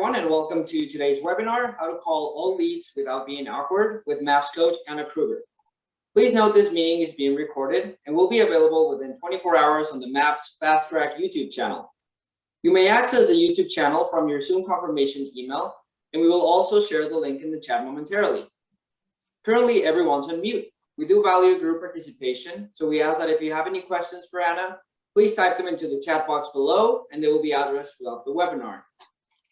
everyone, and welcome to today's webinar, How to Call All Leads Without Being Awkward with MAPS Coach Anna Krueger. Please note this meeting is being recorded and will be available within 24 hours on the MAPS Fast Track YouTube channel. You may access the YouTube channel from your Zoom confirmation email, and we will also share the link in the chat momentarily. Currently, everyone's on mute. We do value group participation, so we ask that if you have any questions for Anna, please type them into the chat box below, and they will be addressed throughout the webinar.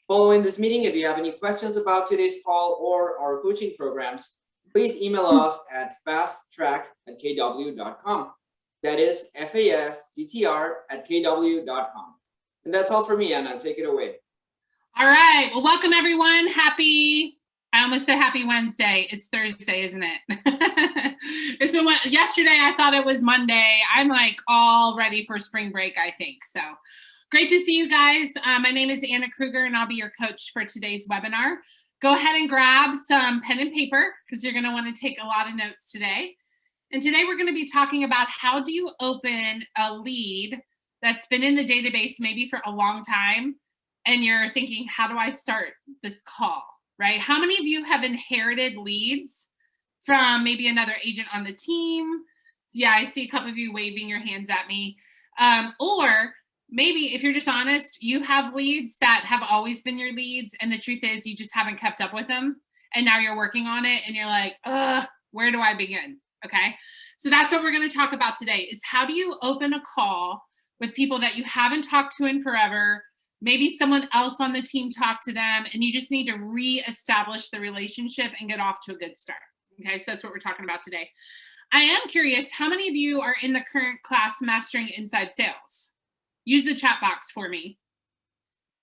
Following this meeting, if you have any questions about today's call or our coaching programs, please email us at fasttrack@kw.com. That is FASTTR@kw.com. And that's all for me, Anna. Take it away. All right. Well, welcome everyone. I almost said happy Wednesday. It's Thursday, isn't it? Yesterday I thought it was Monday. I'm like all ready for spring break, I think. So great to see you guys. My name is Anna Krueger and I'll be your coach for today's webinar. Go ahead and grab some pen and paper because you're going to want to take a lot of notes today. And today we're going to be talking about how do you open a lead that's been in the database maybe for a long time and you're thinking, how do I start this call, right? How many of you have inherited leads from maybe another agent on the team? Yeah, I see a couple of you waving your hands at me. Or maybe if you're just honest, you have leads that have always been your leads. And the truth is you just haven't kept up with them. And now you're working on it and you're like, where do I begin? Okay. So that's what we're going to talk about today is how do you open a call with people that you haven't talked to in forever? Maybe someone else on the team talked to them and you just need to reestablish the relationship and get off to a good start. Okay. So that's what we're talking about today. I am curious, how many of you are in the current class Mastering Inside Sales? Use the chat box for me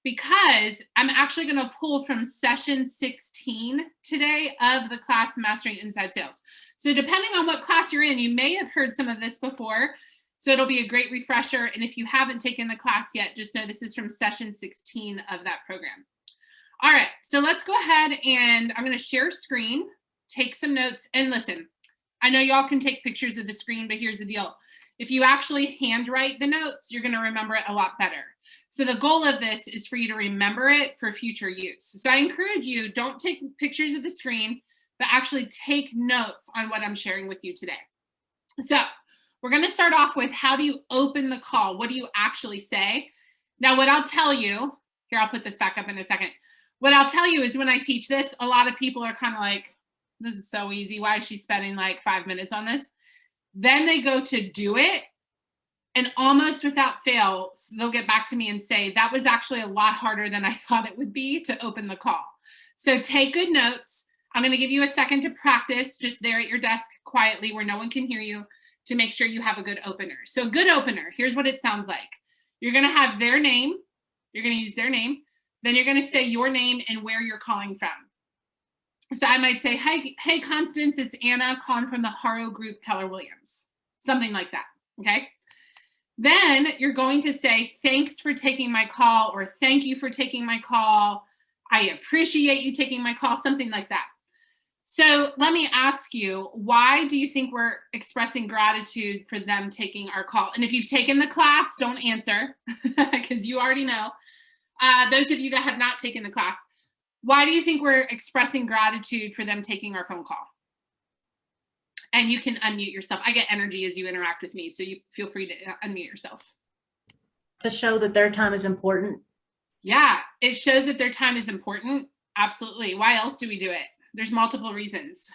because I'm actually going to pull from session 16 today of the class Mastering Inside Sales. So depending on what class you're in, you may have heard some of this before. So it'll be a great refresher. And if you haven't taken the class yet, just know this is from session 16 of that program. All right, so let's go ahead and I'm going to share screen, take some notes, and listen. I know y'all can take pictures of the screen, but here's the deal. If you actually handwrite the notes, you're going to remember it a lot better. So the goal of this is for you to remember it for future use. So I encourage you, don't take pictures of the screen, but actually take notes on what I'm sharing with you today. So we're going to start off with how do you open the call? What do you actually say? Now, what I'll tell you, here, I'll put this back up in a second. What I'll tell you is when I teach this, a lot of people are kind of like, this is so easy. Why is she spending like 5 minutes on this? Then they go to do it. And almost without fail, they'll get back to me and say, that was actually a lot harder than I thought it would be to open the call. So take good notes. I'm going to give you a second to practice just there at your desk quietly where no one can hear you to make sure you have a good opener. So good opener, here's what it sounds like. You're going to have their name. You're going to use their name. Then you're going to say your name and where you're calling from. So I might say, hey, Constance, it's Anna calling from the Haro Group, Keller Williams. Something like that, okay? Then you're going to say, thanks for taking my call, or thank you for taking my call. I appreciate you taking my call, something like that. So let me ask you, why do you think we're expressing gratitude for them taking our call? And if you've taken the class, don't answer because you already know. Those of you that have not taken the class, why do you think we're expressing gratitude for them taking our phone call? And you can unmute yourself. I get energy as you interact with me, so you feel free to unmute yourself. To show that their time is important. Yeah, it shows that their time is important. Absolutely. Why else do we do it? There's multiple reasons.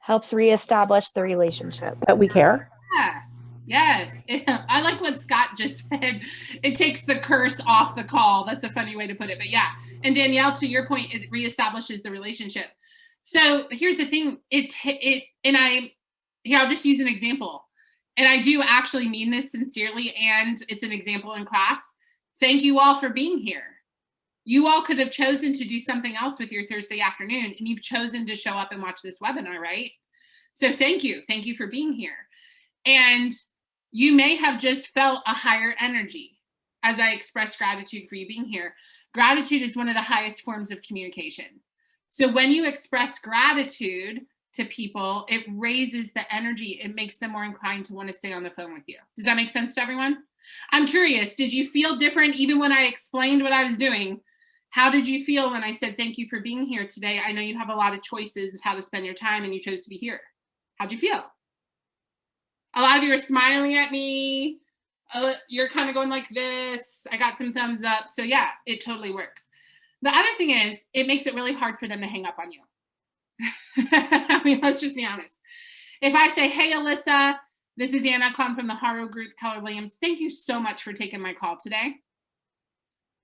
Helps reestablish the relationship. That we care. Yeah. Yes. I like what Scott just said. It takes the curse off the call. That's a funny way to put it. But yeah. And Danielle, to your point, it reestablishes the relationship. So here's the thing. I'll just use an example. And I do actually mean this sincerely. And it's an example in class. Thank you all for being here. You all could have chosen to do something else with your Thursday afternoon, and you've chosen to show up and watch this webinar, right? So thank you. Thank you for being here. And you may have just felt a higher energy as I express gratitude for you being here. Gratitude is one of the highest forms of communication. So when you express gratitude to people, it raises the energy. It makes them more inclined to want to stay on the phone with you. Does that make sense to everyone? I'm curious, did you feel different even when I explained what I was doing? How did you feel when I said, thank you for being here today? I know you have a lot of choices of how to spend your time and you chose to be here. How'd you feel? A lot of you are smiling at me. You're kind of going like this. I got some thumbs up. So yeah, it totally works. The other thing is, it makes it really hard for them to hang up on you. I mean, let's just be honest. If I say, hey, Alyssa, this is Anna calling from the Haro Group, Keller Williams. Thank you so much for taking my call today.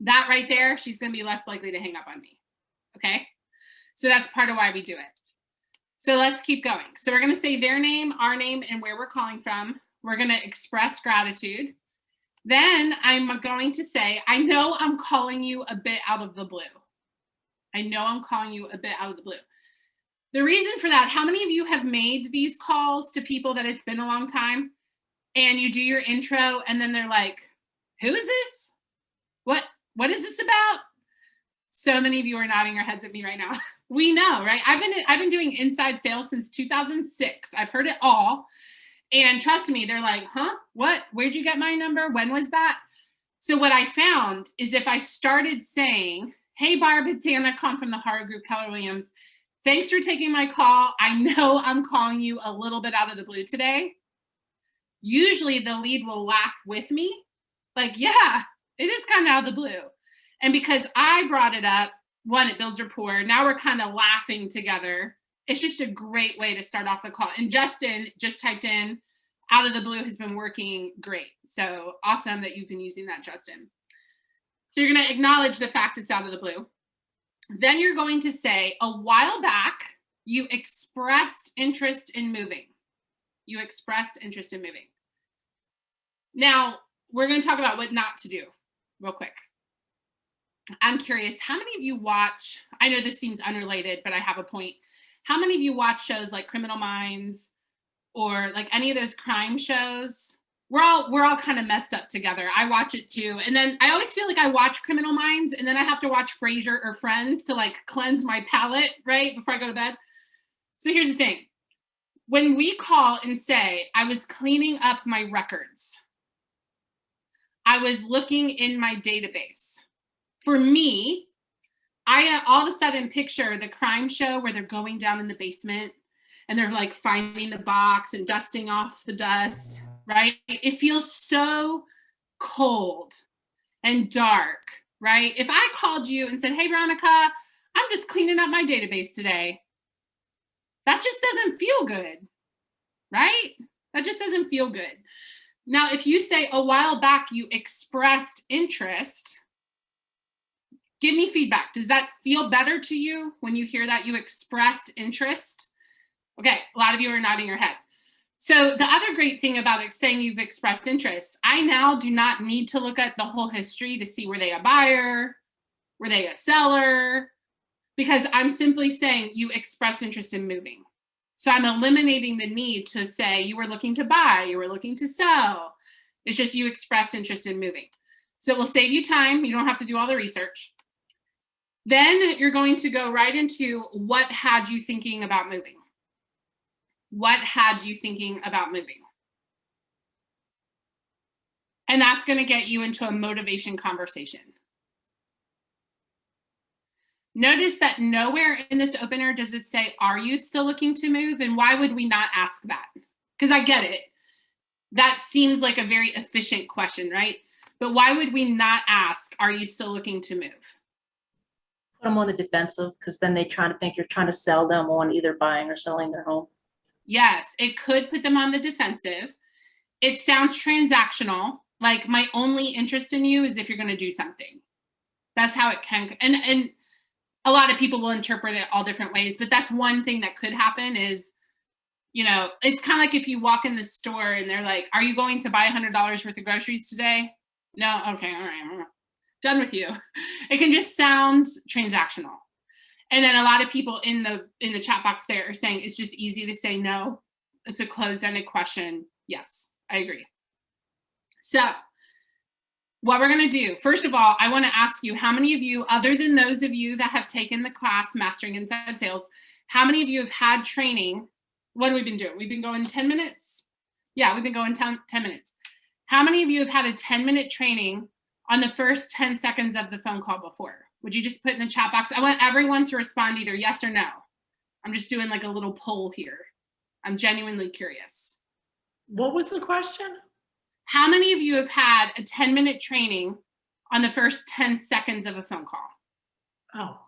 That right there, she's going to be less likely to hang up on me. Okay? So that's part of why we do it. So let's keep going. So we're going to say their name, our name, and where we're calling from. We're going to express gratitude. Then I'm going to say, I know I'm calling you a bit out of the blue. I know I'm calling you a bit out of the blue. The reason for that, how many of you have made these calls to people that it's been a long time and you do your intro and then they're like, who is this? What is this about? So many of you are nodding your heads at me right now. We know, right? I've been doing inside sales since 2006. I've heard it all. And trust me, they're like, huh? What? Where'd you get my number? When was that? So what I found is if I started saying, hey, Barb, it's Anna, come from the Haro Group, Keller Williams. Thanks for taking my call. I know I'm calling you a little bit out of the blue today. Usually the lead will laugh with me. Like, yeah, it is kind of out of the blue. And because I brought it up, one, it builds rapport. Now we're kind of laughing together. It's just a great way to start off the call. And Justin just typed in, out of the blue has been working great. So awesome that you've been using that, Justin. So you're going to acknowledge the fact it's out of the blue. Then you're going to say, a while back, you expressed interest in moving. You expressed interest in moving. Now, we're going to talk about what not to do real quick. I'm curious, how many of you watch, I know this seems unrelated, but I have a point. How many of you watch shows like Criminal Minds or like any of those crime shows? We're all kind of messed up together. I watch it too. And then I always feel like I watch Criminal Minds and then I have to watch Frasier or Friends to like cleanse my palate, right? Before I go to bed. So here's the thing. When we call and say, I was cleaning up my records, I was looking in my database. For me, I all of a sudden picture the crime show where they're going down in the basement and they're like finding the box and dusting off the dust, right? It feels so cold and dark, right? If I called you and said, hey, Veronica, I'm just cleaning up my database today, that just doesn't feel good, right? That just doesn't feel good. Now, if you say a while back you expressed interest, give me feedback. Does that feel better to you when you hear that you expressed interest? Okay, a lot of you are nodding your head. So the other great thing about saying you've expressed interest, I now do not need to look at the whole history to see were they a buyer, were they a seller, because I'm simply saying you expressed interest in moving. So I'm eliminating the need to say you were looking to buy, you were looking to sell. It's just you expressed interest in moving. So it will save you time. You don't have to do all the research. Then you're going to go right into what had you thinking about moving? What had you thinking about moving? And that's going to get you into a motivation conversation. Notice that nowhere in this opener does it say, are you still looking to move? And why would we not ask that? Because I get it. That seems like a very efficient question, right? But why would we not ask, are you still looking to move? Put them on the defensive because then they try to think you're trying to sell them on either buying or selling their home. Yes, it could put them on the defensive. It sounds transactional, like my only interest in you is if you're going to do something. That's how it can, and a lot of people will interpret it all different ways, but that's one thing that could happen is, you know, it's kind of like if you walk in the store and they're like, are you going to buy $100 worth of groceries today? No, okay, all right, done with you. It can just sound transactional. And then a lot of people in the chat box there are saying it's just easy to say no. It's a closed-ended question. Yes, I agree. So what we're going to do, first of all, I want to ask you, how many of you, other than those of you that have taken the class Mastering Inside Sales, how many of you have had training? What have we been doing? We've been going 10 minutes? Yeah, we've been going 10 minutes. How many of you have had a 10-minute training on the first 10 seconds of the phone call before? Would you just put in the chat box? I want everyone to respond either yes or no. I'm just doing like a little poll here. I'm genuinely curious. What was the question? How many of you have had a 10-minute training on the first 10 seconds of a phone call? Oh,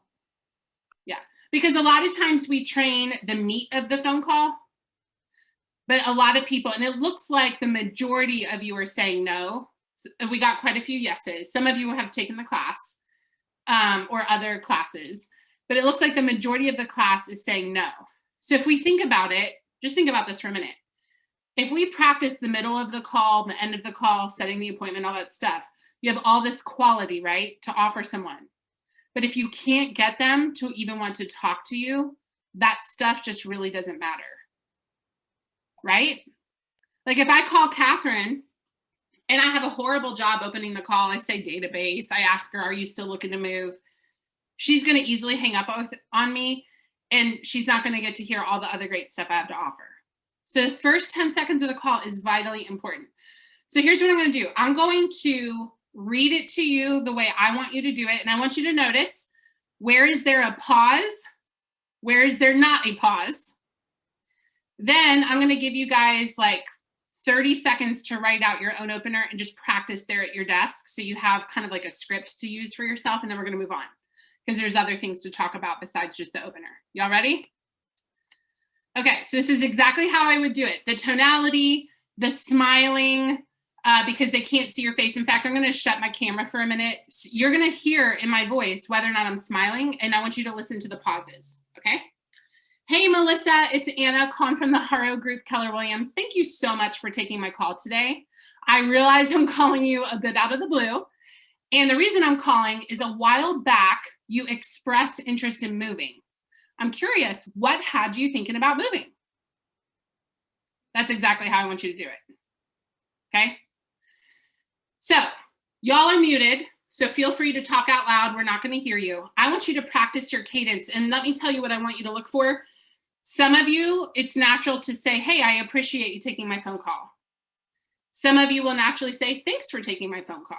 Yeah, because a lot of times we train the meat of the phone call, but a lot of people, and it looks like the majority of you are saying no. So we got quite a few yeses. Some of you have taken the class or other classes, but it looks like the majority of the class is saying no. So if we think about it, just think about this for a minute. If we practice the middle of the call, the end of the call, setting the appointment, all that stuff, you have all this quality, right, to offer someone. But if you can't get them to even want to talk to you, that stuff just really doesn't matter, right? Like if I call Catherine and I have a horrible job opening the call, I say database, I ask her, are you still looking to move? She's going to easily hang up on me, and she's not going to get to hear all the other great stuff I have to offer. So the first 10 seconds of the call is vitally important. So here's what I'm going to do. I'm going to read it to you the way I want you to do it. And I want you to notice, where is there a pause? Where is there not a pause? Then I'm going to give you guys like 30 seconds to write out your own opener and just practice there at your desk. So you have kind of like a script to use for yourself. And then we're going to move on because there's other things to talk about besides just the opener. Y'all ready? Okay, so this is exactly how I would do it. The tonality, the smiling, because they can't see your face. In fact, I'm going to shut my camera for a minute. You're going to hear in my voice whether or not I'm smiling, and I want you to listen to the pauses, okay? Hey, Melissa, it's Anna calling from the Haro Group, Keller Williams. Thank you so much for taking my call today. I realize I'm calling you a bit out of the blue, and the reason I'm calling is a while back, you expressed interest in moving. I'm curious, what had you thinking about moving? That's exactly how I want you to do it, okay? So y'all are muted, so feel free to talk out loud. We're not going to hear you. I want you to practice your cadence, and let me tell you what I want you to look for. Some of you, it's natural to say, hey, I appreciate you taking my phone call. Some of you will naturally say, thanks for taking my phone call.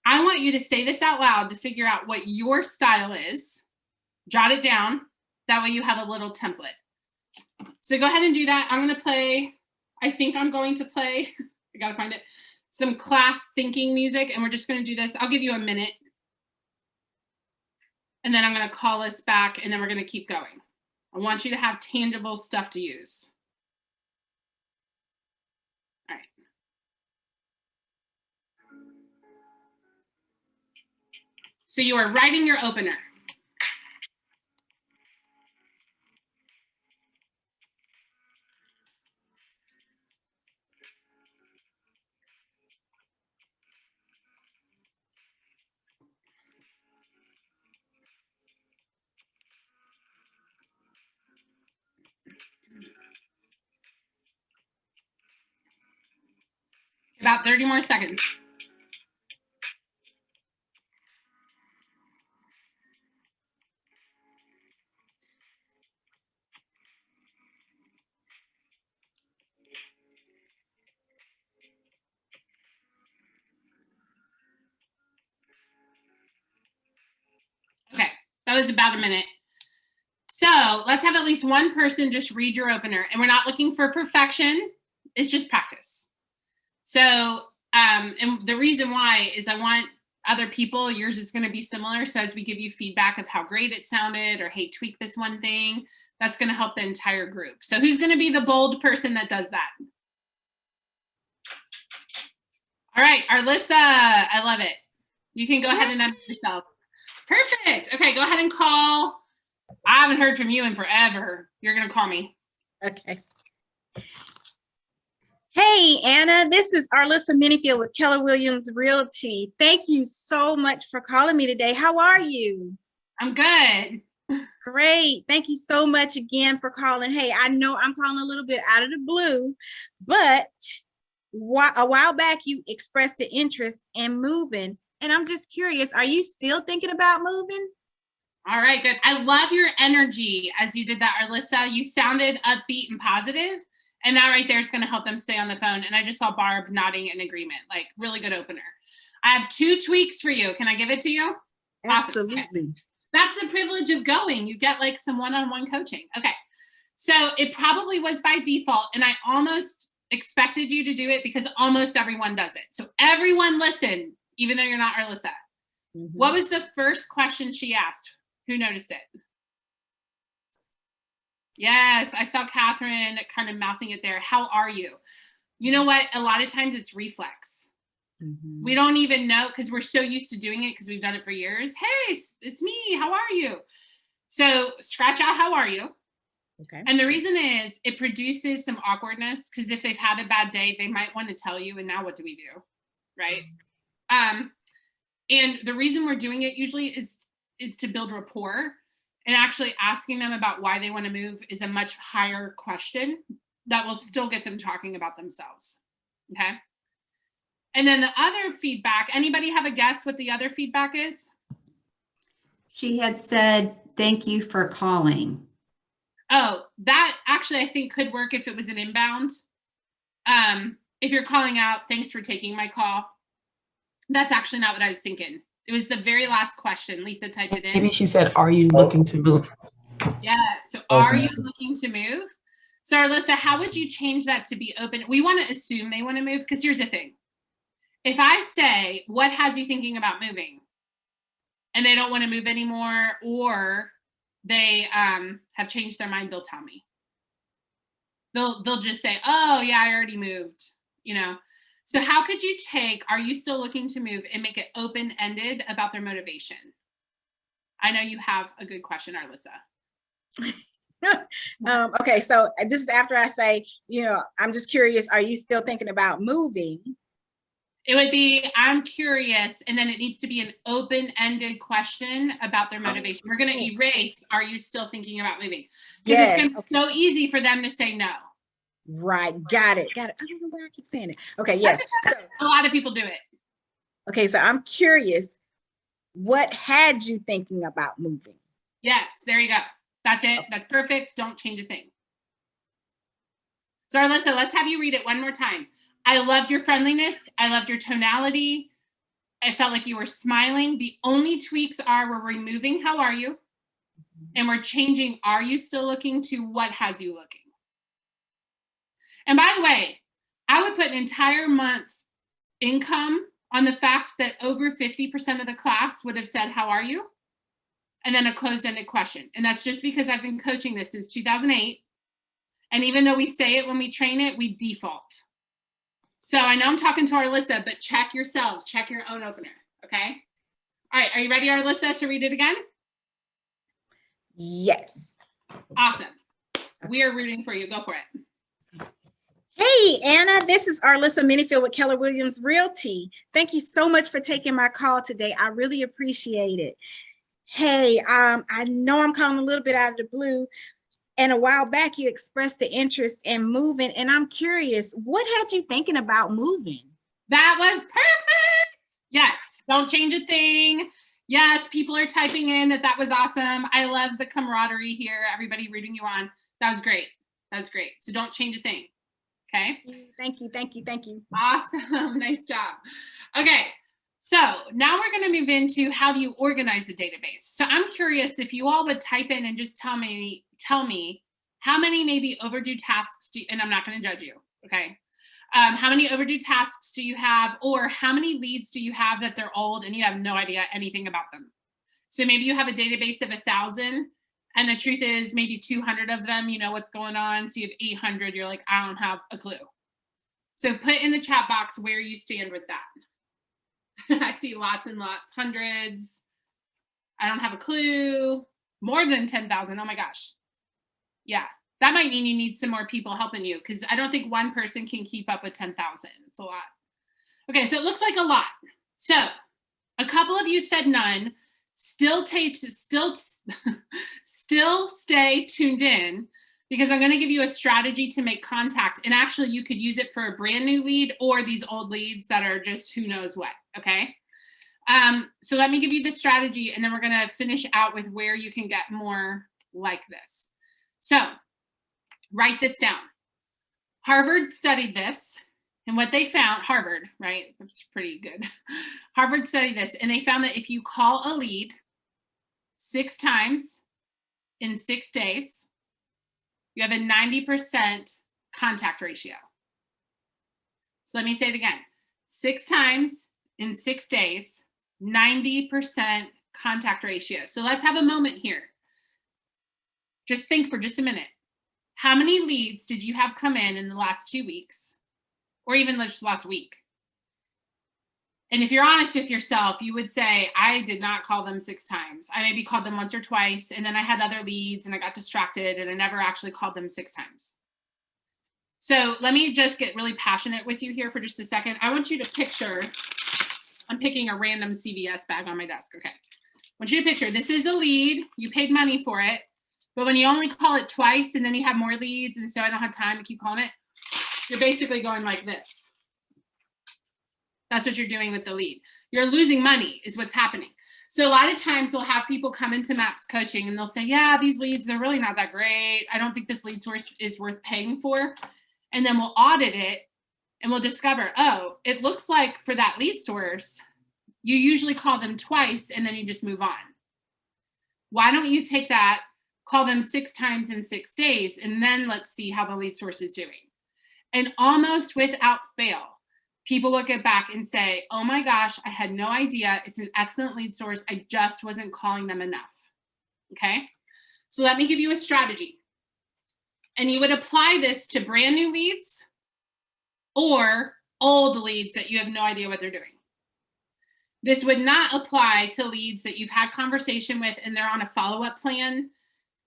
I want you to say this out loud to figure out what your style is. Jot it down. That way you have a little template. So go ahead and do that. I'm going to play, I think I'm going to play, I got to find it, some class thinking music, and we're just going to do this. I'll give you a minute. And then I'm going to call us back, and then we're going to keep going. I want you to have tangible stuff to use. All right. So you are writing your opener. About 30 more seconds. Okay, that was about a minute. So let's have at least one person just read your opener, and we're not looking for perfection. It's just practice. So, and the reason why is I want other people, yours is going to be similar. So as we give you feedback of how great it sounded, or hey, tweak this one thing, that's going to help the entire group. So who's going to be the bold person that does that? All right, Arlissa, I love it. You can go ahead and unmute yourself. Perfect. Okay, go ahead and call. I haven't heard from you in forever. You're going to call me. Okay. Hey, Anna, this is Arlissa Minifield with Keller Williams Realty. Thank you so much for calling me today. How are you? I'm good. Great. Thank you so much again for calling. Hey, I know I'm calling a little bit out of the blue, but a while back you expressed the interest in moving, and I'm just curious, are you still thinking about moving? All right, good. I love your energy as you did that, Arlissa. You sounded upbeat and positive, And that right there is going to help them stay on the phone. And I just saw Barb nodding in agreement, like really good opener. I have 2 tweaks for you. Can I give it to you? Awesome. Okay. Absolutely. That's the privilege of going. You get like some one-on-one coaching. Okay. So it probably was by default. And I almost expected you to do it because almost everyone does it. So everyone listen, even though you're not Arlissa. Mhm. What was the first question she asked? Who noticed it? Yes, I saw Catherine kind of mouthing it there. How are you? You know what? A lot of times it's reflex. Mhm. We don't even know because we're so used to doing it because we've done it for years. Hey, it's me. How are you? So scratch out, how are you? Okay. And the reason is it produces some awkwardness because if they've had a bad day, they might want to tell you. And now what do we do? Right. And the reason we're doing it usually is to build rapport, and actually asking them about why they want to move is a much higher question that will still get them talking about themselves. Okay. And then the other feedback, anybody have a guess what the other feedback is? She had said, thank you for calling. Oh, that actually I think could work if it was an inbound. If you're calling out, thanks for taking my call. That's actually not what I was thinking. It was the very last question. Lisa typed it in. Maybe she said, are you looking to move? Yeah. So are you looking to move? So Arlissa, how would you change that to be open? We want to assume they want to move because here's the thing. If I say, what has you thinking about moving? And they don't want to move anymore, or they have changed their mind, they'll tell me. They'll just say, oh yeah, I already moved, you know. So how could you take, are you still looking to move, and make it open-ended about their motivation? I know you have a good question, Arlissa. Okay, so this is after I say, I'm just curious, are you still thinking about moving? It would be, I'm curious, and then it needs to be an open-ended question about their motivation. We're going to erase, are you still thinking about moving? Because it's going to be so easy for them to say no. Right, got it. I don't know why I keep saying it. Okay, yes. So, a lot of people do it. Okay, so I'm curious, what had you thinking about moving? Yes, there you go. That's it. Okay. That's perfect. Don't change a thing. So Arlissa, let's have you read it one more time. I loved your friendliness. I loved your tonality. I felt like you were smiling. The only tweaks are we're removing how are you? And we're changing are you still looking to what has you looking? And by the way, I would put an entire month's income on the fact that over 50% of the class would have said, how are you? And then a closed-ended question. And that's just because I've been coaching this since 2008. And even though we say it when we train it, we default. So I know I'm talking to Arlissa, but check yourselves, check your own opener, okay? All right, are you ready, Arlissa, to read it again? Yes. Awesome. We are rooting for you. Go for it. Hey, Anna, this is Arlissa Minifield with Keller Williams Realty. Thank you so much for taking my call today. I really appreciate it. Hey, I know I'm calling a little bit out of the blue, and a while back you expressed the interest in moving, and I'm curious, what had you thinking about moving? That was perfect. Yes, don't change a thing. Yes, people are typing in that was awesome. I love the camaraderie here. Everybody rooting you on. That was great. That was great. So don't change a thing. Okay. Thank you. Thank you. Thank you. Awesome. Nice job. Okay. So now we're going to move into how do you organize the database. So I'm curious if you all would type in and just tell me how many maybe overdue tasks and I'm not going to judge you. Okay. How many overdue tasks do you have, or how many leads do you have that they're old and you have no idea anything about them? So maybe you have a database of 1,000 and the truth is maybe 200 of them, you know what's going on. So you have 800, you're like, I don't have a clue. So put in the chat box where you stand with that. I see lots and lots, hundreds. I don't have a clue. More than 10,000. Oh my gosh. Yeah, that might mean you need some more people helping you because I don't think one person can keep up with 10,000. It's a lot. Okay, so it looks like a lot. So a couple of you said none. Still stay tuned in because I'm going to give you a strategy to make contact. And actually, you could use it for a brand new lead or these old leads that are just who knows what. Okay. So let me give you the strategy and then we're going to finish out with where you can get more like this. So write this down. Harvard studied this, and what they found, Harvard, right? That's pretty good. Harvard studied this, and they found that if you call a lead 6 times in 6 days, you have a 90% contact ratio. So let me say it again. 6 times in 6 days, 90% contact ratio. So let's have a moment here. Just think for just a minute. How many leads did you have come in the last 2 weeks, or even just last week? And if you're honest with yourself, you would say, I did not call them 6 times. I maybe called them once or twice, and then I had other leads and I got distracted and I never actually called them 6 times. So let me just get really passionate with you here for just a second. I want you to picture, I'm picking a random CVS bag on my desk, okay? I want you to picture, this is a lead, you paid money for it, but when you only call it twice and then you have more leads and so I don't have time to keep calling it, you're basically going like this. That's what you're doing with the lead. You're losing money is what's happening. So a lot of times we'll have people come into MAPS coaching and they'll say, yeah, these leads, they're really not that great. I don't think this lead source is worth paying for. And then we'll audit it and we'll discover, oh, it looks like for that lead source, you usually call them twice and then you just move on. Why don't you take that, call them 6 times in 6 days, and then let's see how the lead source is doing. And almost without fail, people will get back and say, oh my gosh, I had no idea. It's an excellent lead source. I just wasn't calling them enough. Okay. So let me give you a strategy. And you would apply this to brand new leads or old leads that you have no idea what they're doing. This would not apply to leads that you've had conversation with and they're on a follow-up plan.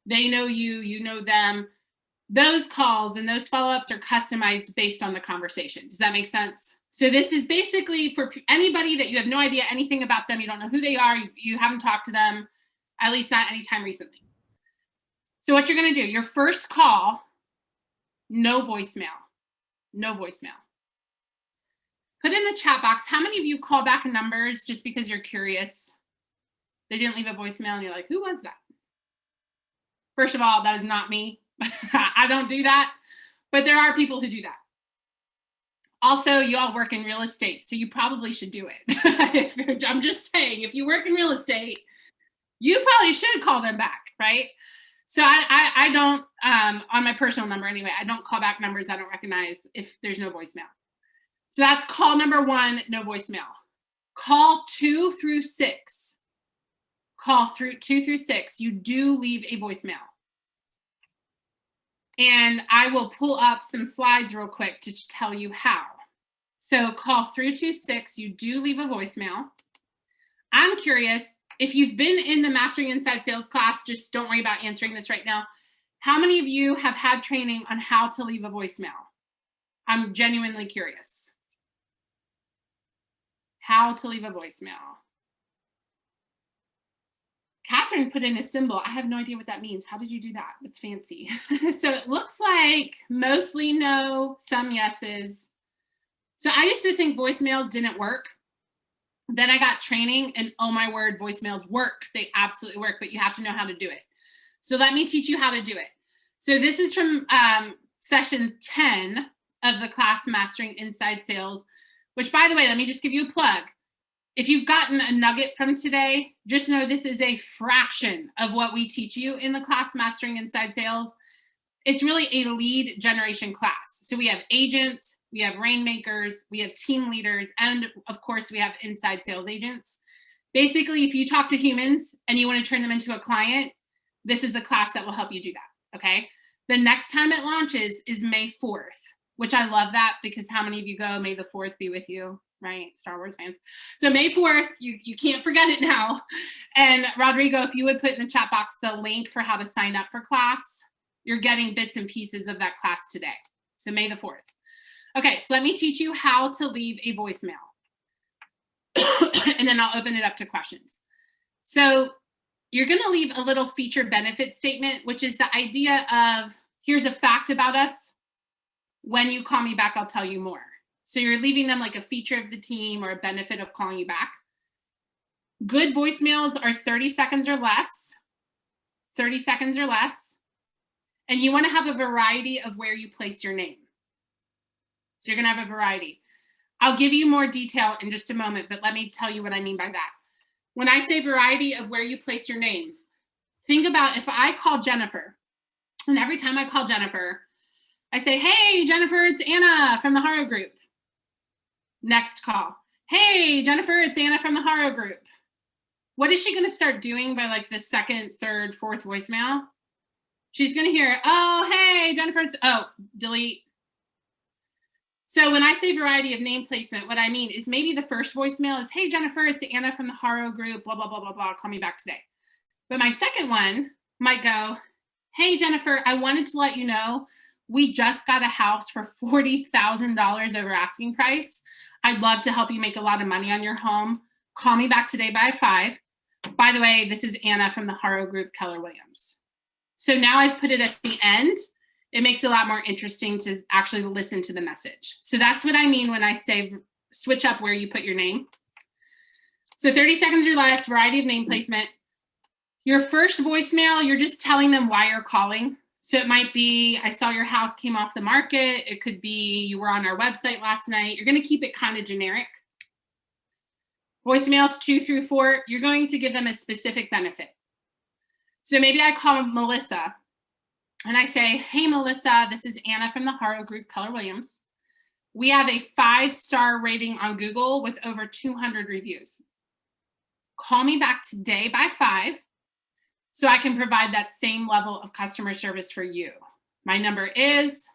They know you, you know them. Those calls and those follow-ups are customized based on the conversation. Does that make sense? So this is basically for anybody that you have no idea anything about them. You don't know who they are. You haven't talked to them, at least not anytime recently. So what you're going to do, your first call, no voicemail, no voicemail. Put in the chat box, how many of you call back numbers just because you're curious? They didn't leave a voicemail and you're like, who was that? First of all, that is not me. I don't do that, but there are people who do that. Also, you all work in real estate, so you probably should do it. I'm just saying, if you work in real estate, you probably should call them back, right? So I don't, on my personal number anyway, I don't call back numbers I don't recognize if there's no voicemail. So that's call number 1, no voicemail. Call 2 through 6. Call through 2 through 6, you do leave a voicemail. And I will pull up some slides real quick to tell you how. So call through 6, you do leave a voicemail. I'm curious, if you've been in the Mastering Inside Sales class, just don't worry about answering this right now. How many of you have had training on how to leave a voicemail? I'm genuinely curious. How to leave a voicemail. Catherine put in a symbol. I have no idea what that means. How did you do that? That's fancy. So it looks like mostly no, some yeses. So I used to think voicemails didn't work. Then I got training and oh my word, voicemails work. They absolutely work, but you have to know how to do it. So let me teach you how to do it. So this is from session 10 of the class Mastering Inside Sales, which by the way, let me just give you a plug. If you've gotten a nugget from today, just know this is a fraction of what we teach you in the class Mastering Inside Sales. It's really a lead generation class. So we have agents, we have rainmakers, we have team leaders, and of course we have inside sales agents. Basically, if you talk to humans and you want to turn them into a client, this is a class that will help you do that, okay? The next time it launches is May 4th, which I love that because how many of you go, May the 4th be with you? Right, Star Wars fans. So May 4th, you can't forget it now. And Rodrigo, if you would put in the chat box the link for how to sign up for class, you're getting bits and pieces of that class today. So May the 4th. Okay, so let me teach you how to leave a voicemail. And then I'll open it up to questions. So you're gonna leave a little feature benefit statement, which is the idea of, here's a fact about us. When you call me back, I'll tell you more. So you're leaving them like a feature of the team or a benefit of calling you back. Good voicemails are 30 seconds or less. 30 seconds or less. And you want to have a variety of where you place your name. So you're gonna have a variety. I'll give you more detail in just a moment, but let me tell you what I mean by that. When I say variety of where you place your name, think about if I call Jennifer, and every time I call Jennifer, I say, hey, Jennifer, it's Anna from the Haro Group. Next call. Hey, Jennifer, it's Anna from the Haro Group. What is she going to start doing by like the second, third, fourth voicemail? She's going to hear, oh, hey, Jennifer, delete. So when I say variety of name placement, what I mean is maybe the first voicemail is, hey, Jennifer, it's Anna from the Haro Group, blah, blah, blah, blah, blah. Call me back today. But my second one might go, hey, Jennifer, I wanted to let you know we just got a house for $40,000 over asking price. I'd love to help you make a lot of money on your home. Call me back today by 5. By the way, this is Anna from the Haro Group, Keller Williams. So now I've put it at the end. It makes it a lot more interesting to actually listen to the message. So that's what I mean when I say switch up where you put your name. So 30 seconds or less, variety of name placement. Your first voicemail, you're just telling them why you're calling. So it might be, I saw your house came off the market. It could be, you were on our website last night. You're going to keep it kind of generic. Voicemails 2 through 4, you're going to give them a specific benefit. So maybe I call Melissa and I say, hey, Melissa, this is Anna from the Haro Group, Keller Williams. We have a 5-star rating on Google with over 200 reviews. Call me back today by 5. So I can provide that same level of customer service for you. My number is,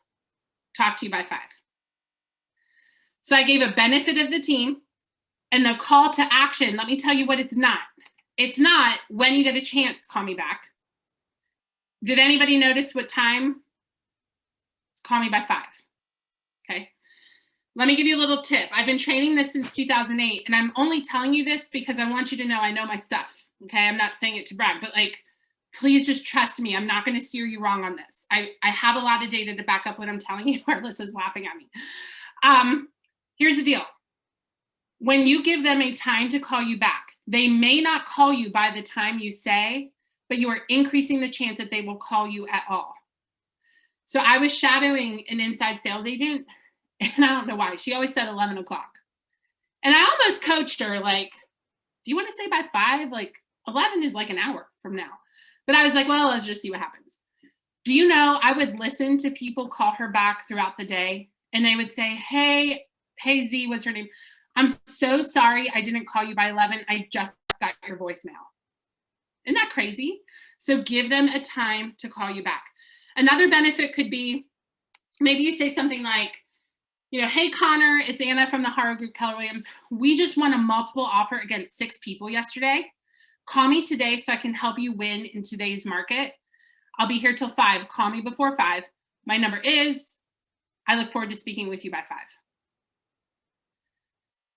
talk to you by 5. So I gave a benefit of the team and the call to action. Let me tell you what it's not. It's not when you get a chance, call me back. Did anybody notice what time? It's call me by 5, okay? Let me give you a little tip. I've been training this since 2008 and I'm only telling you this because I want you to know I know my stuff, okay? I'm not saying it to brag, but like, please just trust me. I'm not going to steer you wrong on this. I have a lot of data to back up what I'm telling you. Alyssa's laughing at me. Here's the deal. When you give them a time to call you back, they may not call you by the time you say, but you are increasing the chance that they will call you at all. So I was shadowing an inside sales agent, and I don't know why. She always said 11 o'clock. And I almost coached her like, do you want to say by 5? Like 11 is like an hour from now. But I was like, well, let's just see what happens. Do you know, I would listen to people call her back throughout the day and they would say, hey Z, what's her name? I'm so sorry I didn't call you by 11. I just got your voicemail. Isn't that crazy? So give them a time to call you back. Another benefit could be, maybe you say something like, hey, Connor, it's Anna from the Haro Group, Keller Williams. We just won a multiple offer against 6 people yesterday. Call me today so I can help you win in today's market. I'll be here till 5. Call me before 5. My number is, I look forward to speaking with you by 5.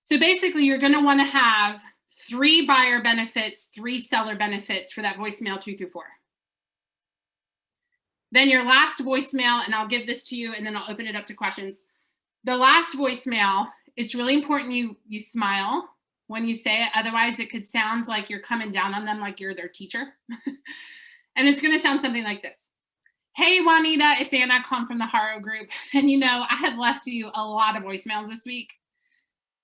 So basically, you're going to want to have 3 buyer benefits, 3 seller benefits for that voicemail 2 through 4. Then your last voicemail, and I'll give this to you and then I'll open it up to questions. The last voicemail, it's really important you smile when you say it. Otherwise, it could sound like you're coming down on them like you're their teacher. And it's going to sound something like this. Hey, Juanita, it's Anna calling from the Haro Group. And I have left you a lot of voicemails this week.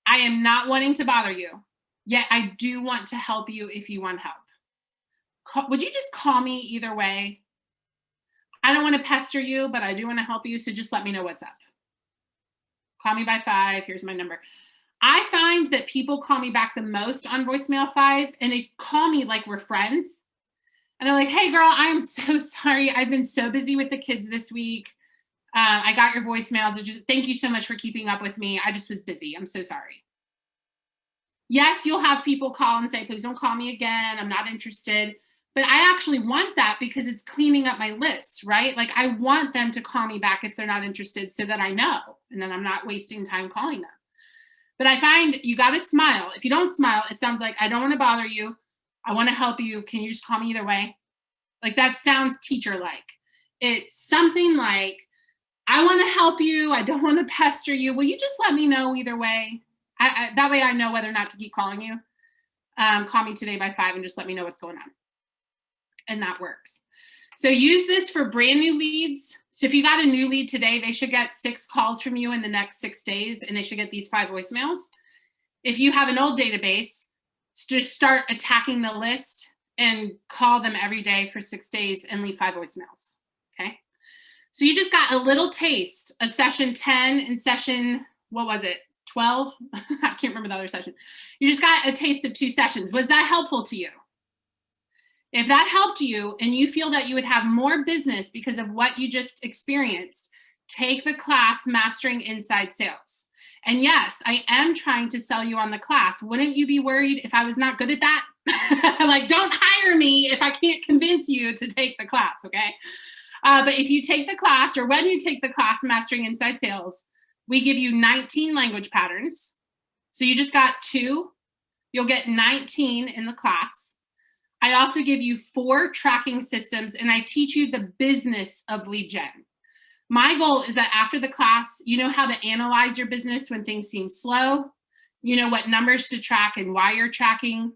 I am not wanting to bother you, yet I do want to help you if you want help. Would you just call me either way? I don't want to pester you, but I do want to help you. So just let me know what's up. Call me by 5. Here's my number. I find that people call me back the most on voicemail 5, and they call me like we're friends. And they're like, hey, girl, I am so sorry. I've been so busy with the kids this week. I got your voicemails. Thank you so much for keeping up with me. I just was busy. I'm so sorry. Yes, you'll have people call and say, please don't call me again. I'm not interested. But I actually want that because it's cleaning up my list, right? Like I want them to call me back if they're not interested so that I know, and then I'm not wasting time calling them. But I find you got to smile. If you don't smile, it sounds like I don't want to bother you. I want to help you. Can you just call me either way? Like that sounds teacher-like. It's something like, I want to help you. I don't want to pester you. Will you just let me know either way? That way I know whether or not to keep calling you. Call me today by 5 and just let me know what's going on. And that works. So use this for brand new leads. So if you got a new lead today, they should get 6 calls from you in the next 6 days, and they should get these 5 voicemails. If you have an old database, just start attacking the list and call them every day for 6 days and leave 5 voicemails, okay? So you just got a little taste of session 10 and session, what was it, 12? I can't remember the other session. You just got a taste of 2 sessions. Was that helpful to you? If that helped you and you feel that you would have more business because of what you just experienced, take the class Mastering Inside Sales. And yes, I am trying to sell you on the class. Wouldn't you be worried if I was not good at that? Like, don't hire me if I can't convince you to take the class, okay? But if you take the class, or when you take the class Mastering Inside Sales, we give you 19 language patterns. So you just got 2. You'll get 19 in the class. I also give you 4 tracking systems, and I teach you the business of lead gen. My goal is that after the class, you know how to analyze your business when things seem slow. You know what numbers to track and why you're tracking.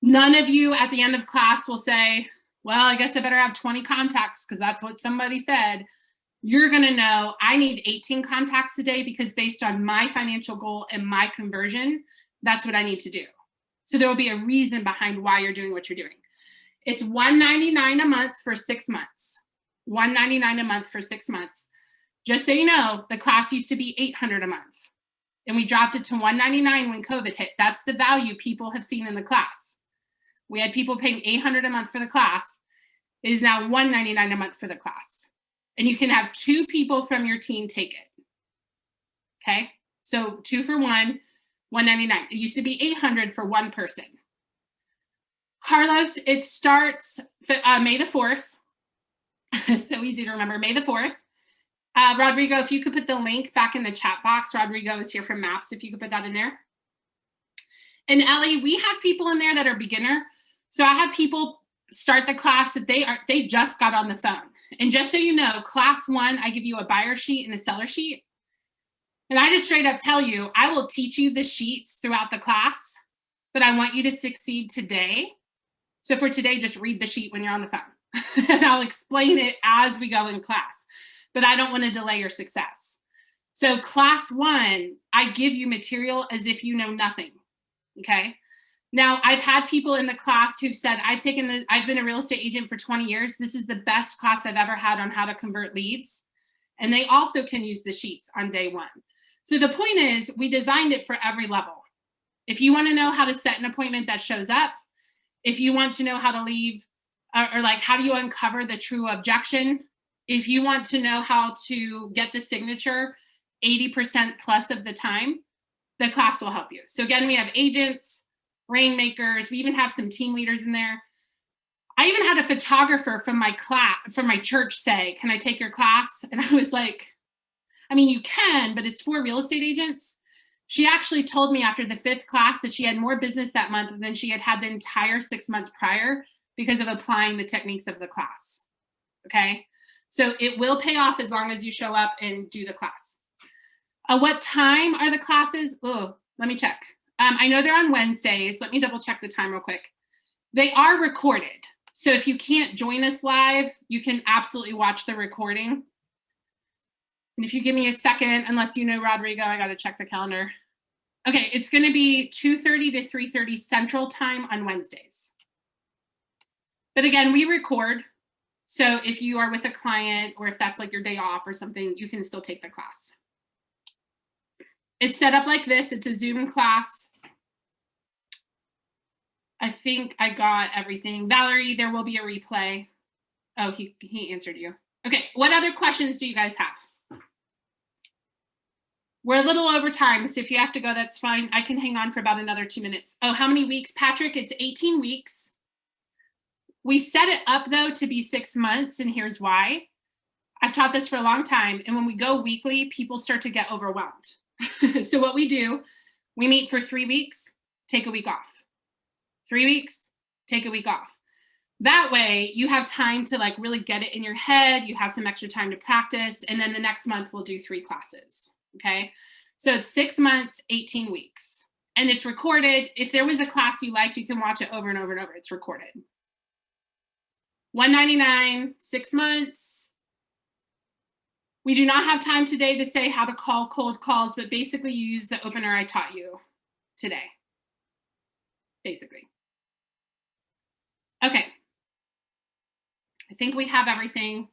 None of you at the end of class will say, well, I guess I better have 20 contacts because that's what somebody said. You're going to know I need 18 contacts a day because based on my financial goal and my conversion, that's what I need to do. So there will be a reason behind why you're doing what you're doing. It's $199 a month for 6 months. $199 a month for 6 months. Just so you know, the class used to be $800 a month. And we dropped it to $199 when COVID hit. That's the value people have seen in the class. We had people paying $800 a month for the class. It is now $199 a month for the class. And you can have 2 people from your team take it. Okay? So 2 for 1. $199. It used to be $800 for 1 person. Carlos, it starts May the 4th. So easy to remember, May the 4th. Rodrigo, if you could put the link back in the chat box. Rodrigo is here from MAPS, if you could put that in there. And Ellie, we have people in there that are beginner. So I have people start the class that they just got on the phone. And just so you know, class 1, I give you a buyer sheet and a seller sheet. And I just straight up tell you, I will teach you the sheets throughout the class, but I want you to succeed today. So for today, just read the sheet when you're on the phone. And I'll explain it as we go in class, but I don't want to delay your success. So class 1, I give you material as if you know nothing, okay? Now, I've had people in the class who've said, I've been a real estate agent for 20 years. This is the best class I've ever had on how to convert leads. And they also can use the sheets on day 1. So the point is, we designed it for every level. If you want to know how to set an appointment that shows up, if you want to know how to leave, or like how do you uncover the true objection, if you want to know how to get the signature 80% plus of the time, the class will help you. So again, we have agents, rainmakers, we even have some team leaders in there. I even had a photographer from my class, from my church say, can I take your class? And I was like, I mean, you can, but it's for real estate agents. She actually told me after the 5th class that she had more business that month than she had had the entire 6 months prior because of applying the techniques of the class, okay? So it will pay off as long as you show up and do the class. What time are the classes? Oh, let me check. I know they're on Wednesdays. Let me double check the time real quick. They are recorded. So if you can't join us live, you can absolutely watch the recording. And if you give me a second, unless you know Rodrigo, I got to check the calendar. Okay, it's going to be 2:30 to 3:30 Central Time on Wednesdays. But again, we record. So if you are with a client or if that's like your day off or something, you can still take the class. It's set up like this. It's a Zoom class. I think I got everything. Valerie, there will be a replay. Oh, he answered you. Okay, what other questions do you guys have? We're a little over time, so if you have to go, that's fine. I can hang on for about another 2 minutes. Oh, how many weeks? Patrick, it's 18 weeks. We set it up, though, to be 6 months, and here's why. I've taught this for a long time, and when we go weekly, people start to get overwhelmed. So what we do, we meet for 3 weeks, take a week off. 3 weeks, take a week off. That way, you have time to like really get it in your head. You have some extra time to practice, and then the next month, we'll do 3 classes. Okay, so it's 6 months, 18 weeks, and it's recorded. If there was a class you liked, you can watch it over and over and over. It's recorded. $199, 6 months. We do not have time today to say how to call cold calls, but basically you use the opener I taught you today. Basically. Okay. I think we have everything.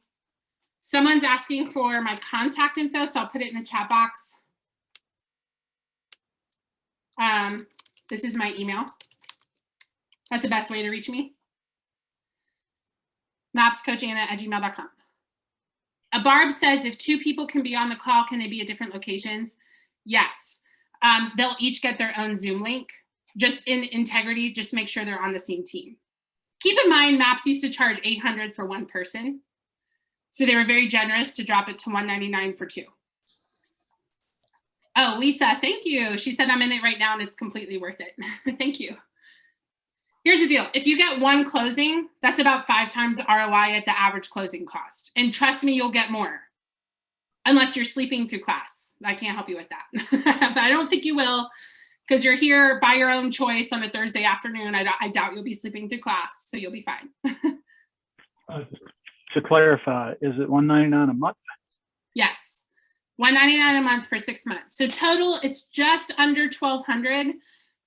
Someone's asking for my contact info, so I'll put it in the chat box. This is my email. That's the best way to reach me. mapscoachanna@gmail.com. Barb says, if 2 people can be on the call, can they be at different locations? Yes. They'll each get their own Zoom link. Just in integrity, just make sure they're on the same team. Keep in mind, MAPS used to charge $800 for 1 person. So they were very generous to drop it to $199 for 2. Oh, Lisa, thank you. She said I'm in it right now and it's completely worth it. Thank you. Here's the deal. If you get 1 closing, that's about 5 times ROI at the average closing cost. And trust me, you'll get more. Unless you're sleeping through class. I can't help you with that. But I don't think you will, because you're here by your own choice on a Thursday afternoon. I doubt you'll be sleeping through class, so you'll be fine. To clarify, is it $199 a month? Yes. $199 a month for 6 months. So total, it's just under $1,200,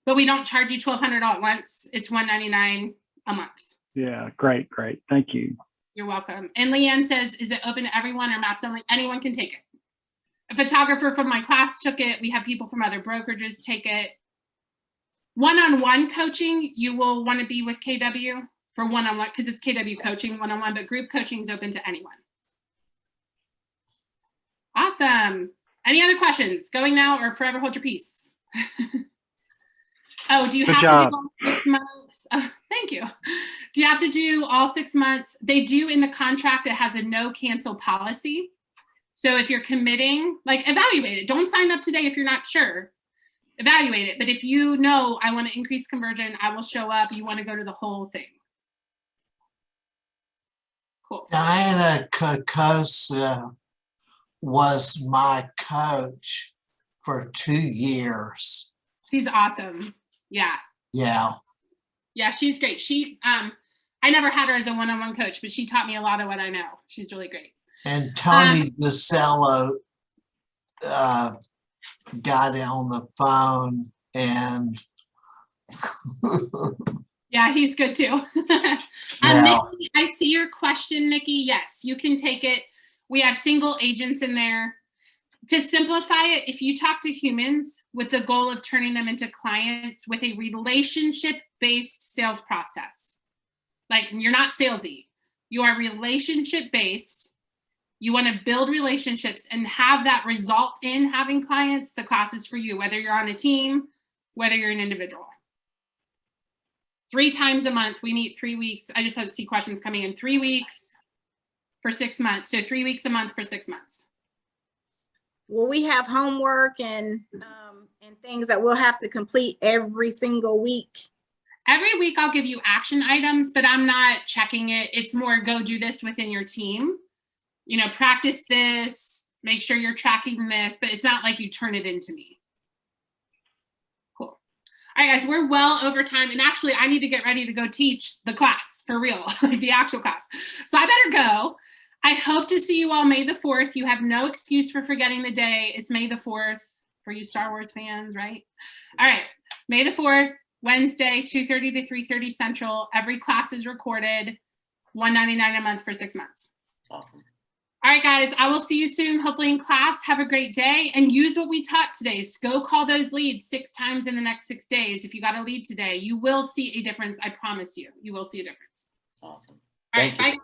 but we don't charge you $1,200 all at once. It's $199 a month. Yeah, great. Thank you. You're welcome. And Leanne says, is it open to everyone or MAPS only? Anyone can take it. A photographer from my class took it. We have people from other brokerages take it. One-on-one coaching, you will want to be with KW for one-on-one, because it's KW coaching one-on-one, but group coaching is open to anyone. Awesome. Any other questions? Going now or forever hold your peace? Oh, do you have to do all 6 months? Oh, thank you. Do you have to do all 6 months? They do in the contract. It has a no cancel policy. So if you're committing, like, evaluate it. Don't sign up today if you're not sure. Evaluate it. But if you know, I want to increase conversion, I will show up. You want to go to the whole thing. Cool. Diana Kokosa was my coach for 2 years. She's awesome. Yeah. Yeah. Yeah, she's great. She, I never had her as a one-on-one coach, but she taught me a lot of what I know. She's really great. And Tony DeCello got on the phone and yeah, he's good too. yeah. Nikki, I see your question, Nikki. Yes, you can take it. We have single agents in there. To simplify it, if you talk to humans with the goal of turning them into clients with a relationship-based sales process, like you're not salesy, you are relationship-based, you want to build relationships and have that result in having clients, the class is for you, whether you're on a team, whether you're an individual. 3 times a month, we meet 3 weeks. I just had to see questions coming in. 3 weeks for 6 months. So 3 weeks a month for 6 months. Will we have homework and things that we'll have to complete every single week? Every week I'll give you action items, but I'm not checking it. It's more go do this within your team. You know, practice this, make sure you're tracking this, but it's not like you turn it into me. Cool. All right, guys, we're well over time. And actually, I need to get ready to go teach the class for real, the actual class. So I better go. I hope to see you all May the 4th. You have no excuse for forgetting the day. It's May the 4th for you Star Wars fans, right? All right, May the 4th, Wednesday, 2:30 to 3:30 Central. Every class is recorded, $199 a month for 6 months. Awesome. All right, guys, I will see you soon, hopefully in class. Have a great day and use what we taught today. So go call those leads 6 times in the next 6 days. If you got a lead today, you will see a difference. I promise you, you will see a difference. Awesome. All right, bye, guys.